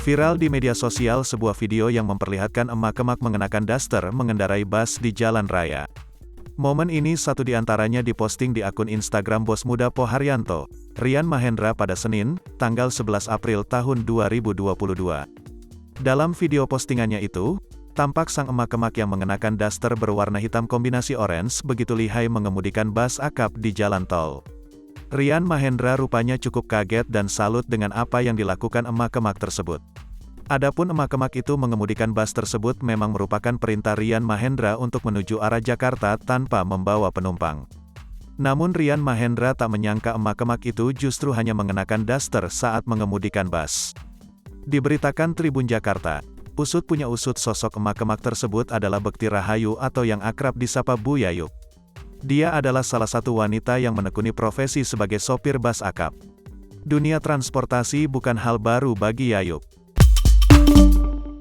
Viral di media sosial sebuah video yang memperlihatkan emak-emak mengenakan daster mengendarai bus di jalan raya. Momen ini satu di antaranya diposting di akun Instagram bos muda Po Haryanto, Rian Mahendra pada Senin, tanggal 11 April tahun 2022. Dalam video postingannya itu, tampak sang emak-emak yang mengenakan daster berwarna hitam kombinasi orange begitu lihai mengemudikan bus akap di jalan tol. Rian Mahendra rupanya cukup kaget dan salut dengan apa yang dilakukan emak-emak tersebut. Adapun emak-emak itu mengemudikan bus tersebut memang merupakan perintah Rian Mahendra untuk menuju arah Jakarta tanpa membawa penumpang. Namun Rian Mahendra tak menyangka emak-emak itu justru hanya mengenakan daster saat mengemudikan bus. Diberitakan Tribun Jakarta, usut punya usut sosok emak-emak tersebut adalah Bekti Rahayu atau yang akrab disapa Bu Yayuk. Dia adalah salah satu wanita yang menekuni profesi sebagai sopir bus akap. Dunia transportasi bukan hal baru bagi Yayuk.